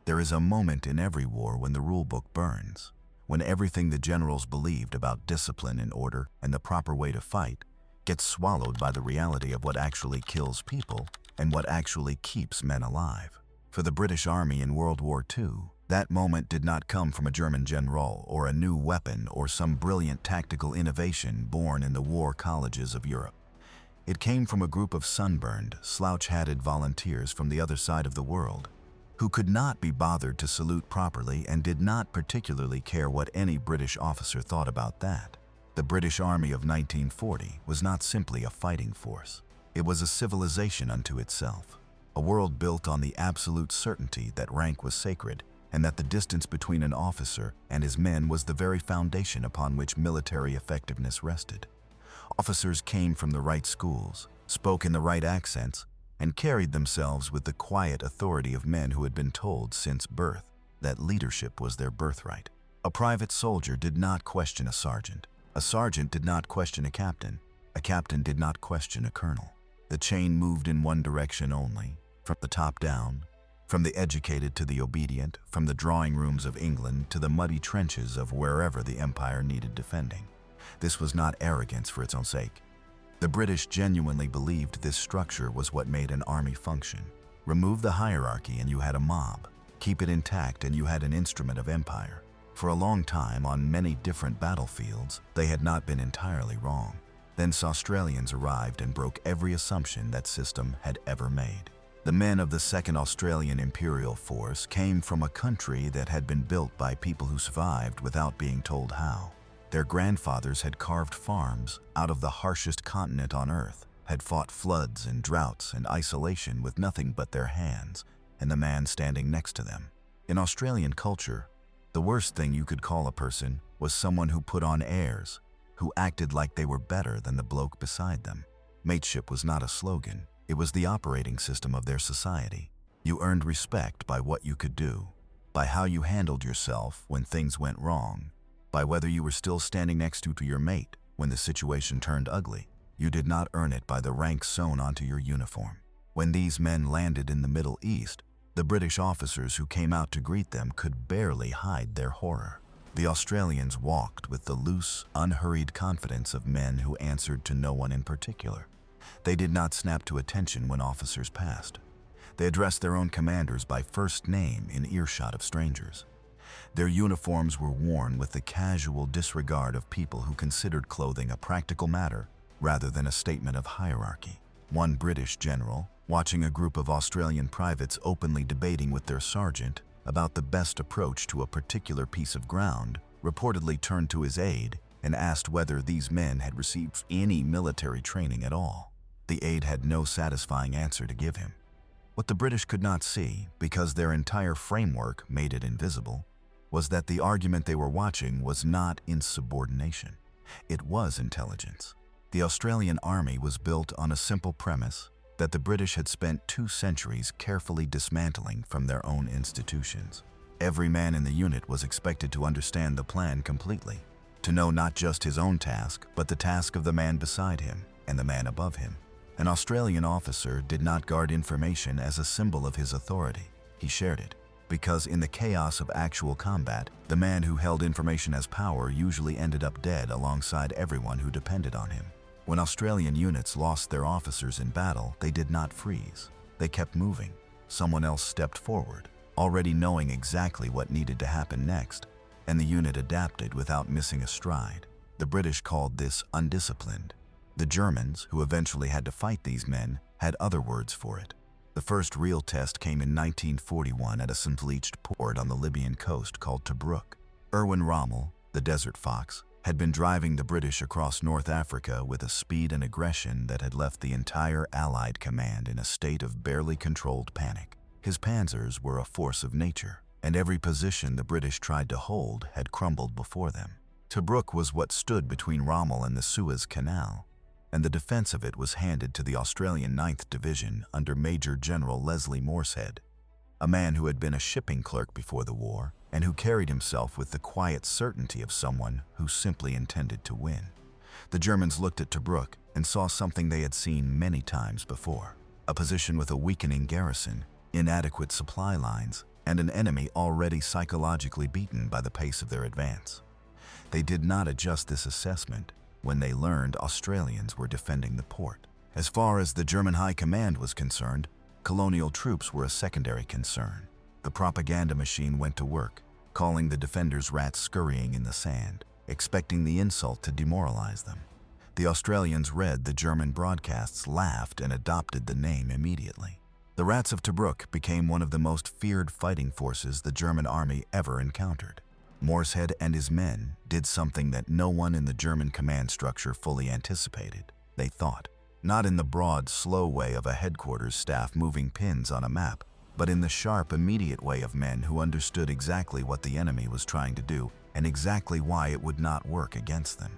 There is a moment in every war when the rulebook burns, when everything the generals believed about discipline and order and the proper way to fight gets swallowed by the reality of what actually kills people and what actually keeps men alive. For the British Army in World War II, that moment did not come from a German general or a new weapon or some brilliant tactical innovation born in the war colleges of Europe. It came from a group of sunburned, slouch-hatted volunteers from the other side of the world who could not be bothered to salute properly and did not particularly care what any British officer thought about that. The British Army of 1940 was not simply a fighting force. It was a civilization unto itself, a world built on the absolute certainty that rank was sacred and that the distance between an officer and his men was the very foundation upon which military effectiveness rested. Officers came from the right schools, spoke in the right accents, and carried themselves with the quiet authority of men who had been told since birth that leadership was their birthright. A private soldier did not question a sergeant did not question a captain did not question a colonel. The chain moved in one direction only, from the top down, from the educated to the obedient, from the drawing rooms of England to the muddy trenches of wherever the empire needed defending. This was not arrogance for its own sake. The British genuinely believed this structure was what made an army function. Remove the hierarchy and you had a mob. Keep it intact and you had an instrument of empire. For a long time, on many different battlefields, they had not been entirely wrong. Then Australians arrived and broke every assumption that system had ever made. The men of the Second Australian Imperial Force came from a country that had been built by people who survived without being told how. Their grandfathers had carved farms out of the harshest continent on Earth, had fought floods and droughts and isolation with nothing but their hands and the man standing next to them. In Australian culture, the worst thing you could call a person was someone who put on airs, who acted like they were better than the bloke beside them. Mateship was not a slogan, it was the operating system of their society. You earned respect by what you could do, by how you handled yourself when things went wrong, by whether you were still standing next to your mate when the situation turned ugly. You did not earn it by the rank sewn onto your uniform. When these men landed in the Middle East, the British officers who came out to greet them could barely hide their horror. The Australians walked with the loose, unhurried confidence of men who answered to no one in particular. They did not snap to attention when officers passed. They addressed their own commanders by first name in earshot of strangers. Their uniforms were worn with the casual disregard of people who considered clothing a practical matter rather than a statement of hierarchy. One British general, watching a group of Australian privates openly debating with their sergeant about the best approach to a particular piece of ground, reportedly turned to his aide and asked whether these men had received any military training at all. The aide had no satisfying answer to give him. What the British could not see, because their entire framework made it invisible, was that the argument they were watching was not insubordination. It was intelligence. The Australian army was built on a simple premise that the British had spent 2 centuries carefully dismantling from their own institutions. Every man in the unit was expected to understand the plan completely, to know not just his own task, but the task of the man beside him and the man above him. An Australian officer did not guard information as a symbol of his authority. He shared it, because in the chaos of actual combat, the man who held information as power usually ended up dead alongside everyone who depended on him. When Australian units lost their officers in battle, they did not freeze. They kept moving. Someone else stepped forward, already knowing exactly what needed to happen next, and the unit adapted without missing a stride. The British called this undisciplined. The Germans, who eventually had to fight these men, had other words for it. The first real test came in 1941 at a sun-bleached port on the Libyan coast called Tobruk. Erwin Rommel, the Desert Fox, had been driving the British across North Africa with a speed and aggression that had left the entire Allied command in a state of barely controlled panic. His Panzers were a force of nature, and every position the British tried to hold had crumbled before them. Tobruk was what stood between Rommel and the Suez Canal, and the defense of it was handed to the Australian 9th Division under Major General Leslie Morshead, a man who had been a shipping clerk before the war and who carried himself with the quiet certainty of someone who simply intended to win. The Germans looked at Tobruk and saw something they had seen many times before: a position with a weakening garrison, inadequate supply lines, and an enemy already psychologically beaten by the pace of their advance. They did not adjust this assessment when they learned Australians were defending the port. As far as the German High Command was concerned, colonial troops were a secondary concern. The propaganda machine went to work, calling the defenders rats scurrying in the sand, expecting the insult to demoralize them. The Australians read the German broadcasts, laughed, and adopted the name immediately. The Rats of Tobruk became one of the most feared fighting forces the German army ever encountered. Morshead and his men did something that no one in the German command structure fully anticipated. They thought, not in the broad, slow way of a headquarters staff moving pins on a map, but in the sharp, immediate way of men who understood exactly what the enemy was trying to do and exactly why it would not work against them.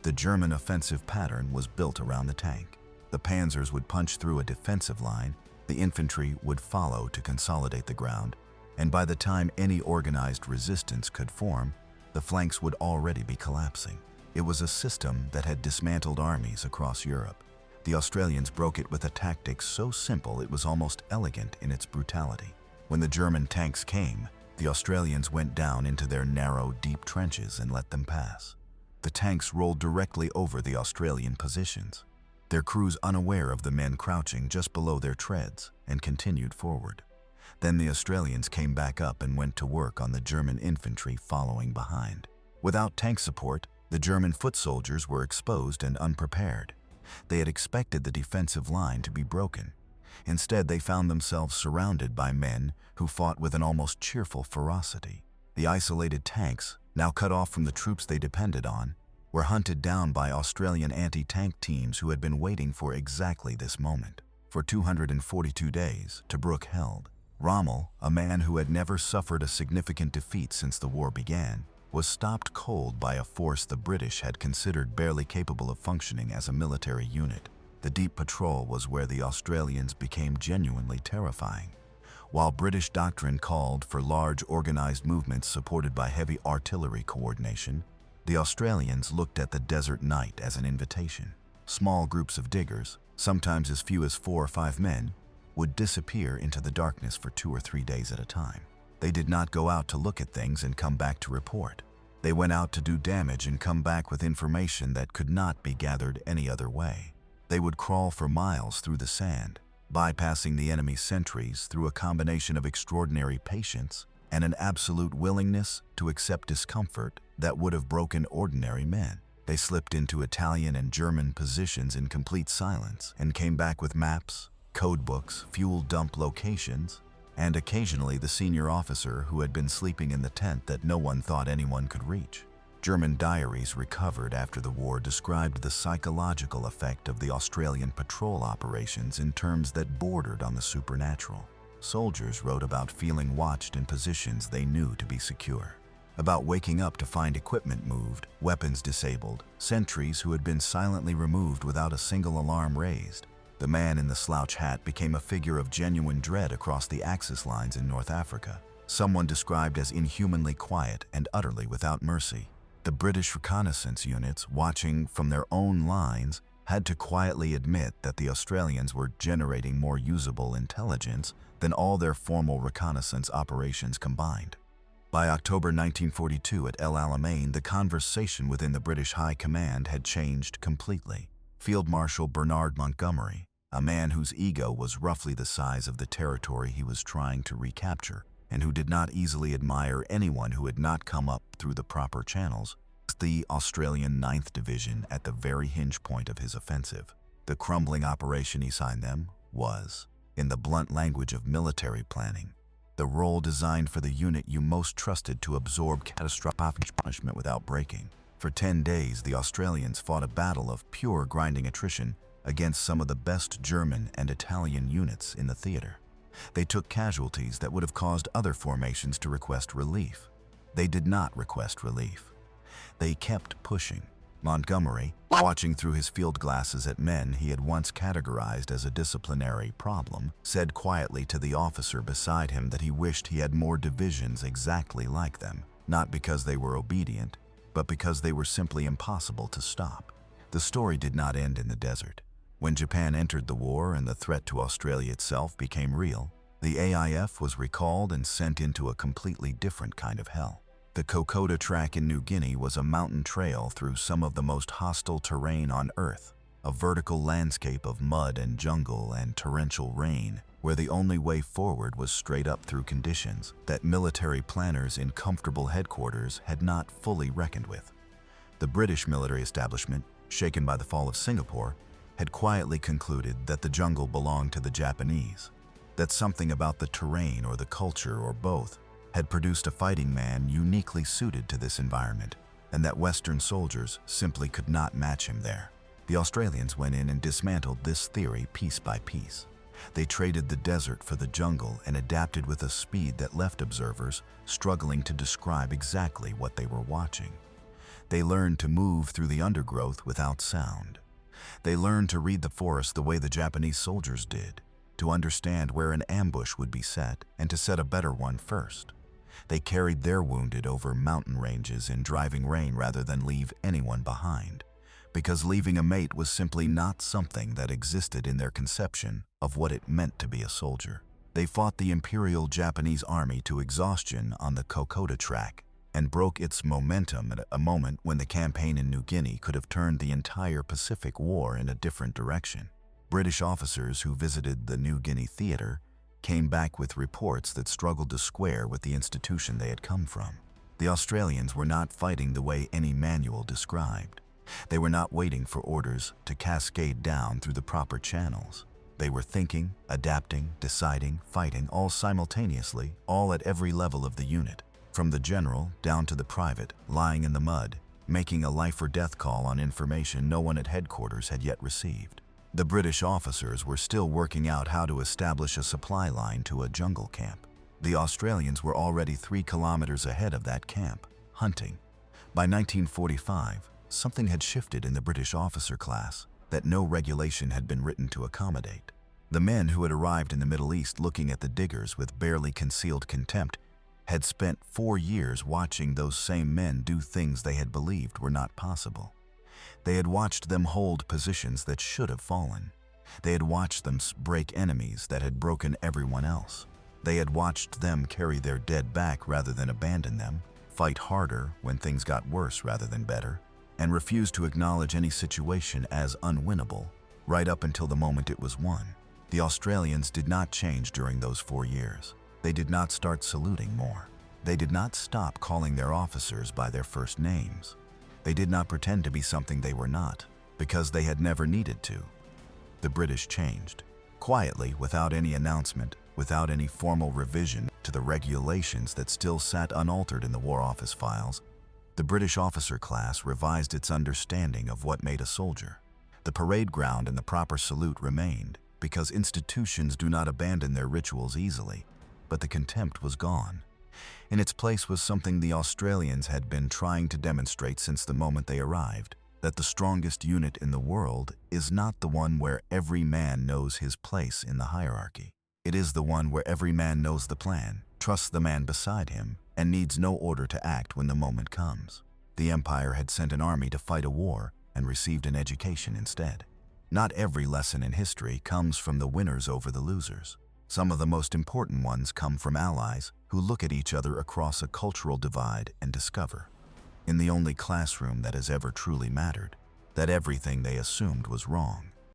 The German offensive pattern was built around the tank. The Panzers would punch through a defensive line, the infantry would follow to consolidate the ground, and by the time any organized resistance could form, the flanks would already be collapsing. It was a system that had dismantled armies across Europe. The Australians broke it with a tactic so simple it was almost elegant in its brutality. When the German tanks came, the Australians went down into their narrow, deep trenches and let them pass. The tanks rolled directly over the Australian positions, their crews unaware of the men crouching just below their treads, and continued forward. Then the Australians came back up and went to work on the German infantry following behind. Without tank support, the German foot soldiers were exposed and unprepared. They had expected the defensive line to be broken. Instead, they found themselves surrounded by men who fought with an almost cheerful ferocity. The isolated tanks, now cut off from the troops they depended on, were hunted down by Australian anti-tank teams who had been waiting for exactly this moment. For 242 days, Tobruk held. Rommel, a man who had never suffered a significant defeat since the war began, was stopped cold by a force the British had considered barely capable of functioning as a military unit. The deep patrol was where the Australians became genuinely terrifying. While British doctrine called for large organized movements supported by heavy artillery coordination, the Australians looked at the desert night as an invitation. Small groups of diggers, sometimes as few as 4 or 5 men, would disappear into the darkness for 2 or 3 days at a time. They did not go out to look at things and come back to report. They went out to do damage and come back with information that could not be gathered any other way. They would crawl for miles through the sand, bypassing the enemy's sentries through a combination of extraordinary patience and an absolute willingness to accept discomfort that would have broken ordinary men. They slipped into Italian and German positions in complete silence and came back with maps, code books, fuel dump locations, and occasionally the senior officer who had been sleeping in the tent that no one thought anyone could reach. German diaries recovered after the war described the psychological effect of the Australian patrol operations in terms that bordered on the supernatural. Soldiers wrote about feeling watched in positions they knew to be secure, about waking up to find equipment moved, weapons disabled, sentries who had been silently removed without a single alarm raised. The man in the slouch hat became a figure of genuine dread across the Axis lines in North Africa, someone described as inhumanly quiet and utterly without mercy. The British reconnaissance units, watching from their own lines, had to quietly admit that the Australians were generating more usable intelligence than all their formal reconnaissance operations combined. By October 1942 at El Alamein, the conversation within the British High Command had changed completely. Field Marshal Bernard Montgomery, a man whose ego was roughly the size of the territory he was trying to recapture, and who did not easily admire anyone who had not come up through the proper channels, the Australian 9th Division at the very hinge point of his offensive. The crumbling operation he signed them was, in the blunt language of military planning, the role designed for the unit you most trusted to absorb catastrophic punishment without breaking. For 10 days, the Australians fought a battle of pure grinding attrition against some of the best German and Italian units in the theater. They took casualties that would have caused other formations to request relief. They did not request relief. They kept pushing. Montgomery, watching through his field glasses at men he had once categorized as a disciplinary problem, said quietly to the officer beside him that he wished he had more divisions exactly like them, not because they were obedient, but because they were simply impossible to stop. The story did not end in the desert. When Japan entered the war and the threat to Australia itself became real, The AIF was recalled and sent into a completely different kind of hell. The Kokoda Track in New Guinea was a mountain trail through some of the most hostile terrain on Earth, a vertical landscape of mud and jungle and torrential rain, where the only way forward was straight up through conditions that military planners in comfortable headquarters had not fully reckoned with. The British military establishment, shaken by the fall of Singapore, had quietly concluded that the jungle belonged to the Japanese, that something about the terrain or the culture or both had produced a fighting man uniquely suited to this environment, and that Western soldiers simply could not match him there. The Australians went in and dismantled this theory piece by piece. They traded the desert for the jungle and adapted with a speed that left observers struggling to describe exactly what they were watching. They learned to move through the undergrowth without sound. They learned to read the forest the way the Japanese soldiers did, to understand where an ambush would be set and to set a better one first. They carried their wounded over mountain ranges in driving rain rather than leave anyone behind, because leaving a mate was simply not something that existed in their conception of what it meant to be a soldier. They fought the Imperial Japanese Army to exhaustion on the Kokoda Track and broke its momentum at a moment when the campaign in New Guinea could have turned the entire Pacific War in a different direction. British officers who visited the New Guinea theater came back with reports that struggled to square with the institution they had come from. The Australians were not fighting the way any manual described. They were not waiting for orders to cascade down through the proper channels. They were thinking, adapting, deciding, fighting, all simultaneously, all at every level of the unit, from the general down to the private, lying in the mud, making a life-or-death call on information no one at headquarters had yet received. The British officers were still working out how to establish a supply line to a jungle camp. The Australians were already 3 kilometers ahead of that camp, hunting. By 1945, something had shifted in the British officer class that no regulation had been written to accommodate. The men who had arrived in the Middle East looking at the diggers with barely concealed contempt had spent 4 years watching those same men do things they had believed were not possible. They had watched them hold positions that should have fallen. They had watched them break enemies that had broken everyone else. They had watched them carry their dead back rather than abandon them, fight harder when things got worse rather than better, and refuse to acknowledge any situation as unwinnable, right up until the moment it was won. The Australians did not change during those 4 years. They did not start saluting more. They did not stop calling their officers by their first names. They did not pretend to be something they were not, because they had never needed to. The British changed. Quietly, without any announcement, without any formal revision to the regulations that still sat unaltered in the War Office files, the British officer class revised its understanding of what made a soldier. The parade ground and the proper salute remained, because institutions do not abandon their rituals easily, but the contempt was gone. In its place was something the Australians had been trying to demonstrate since the moment they arrived, that the strongest unit in the world is not the one where every man knows his place in the hierarchy. It is the one where every man knows the plan, trusts the man beside him, and needs no order to act when the moment comes. The Empire had sent an army to fight a war and received an education instead. Not every lesson in history comes from the winners over the losers. Some of the most important ones come from allies who look at each other across a cultural divide and discover, in the only classroom that has ever truly mattered, that everything they assumed was wrong.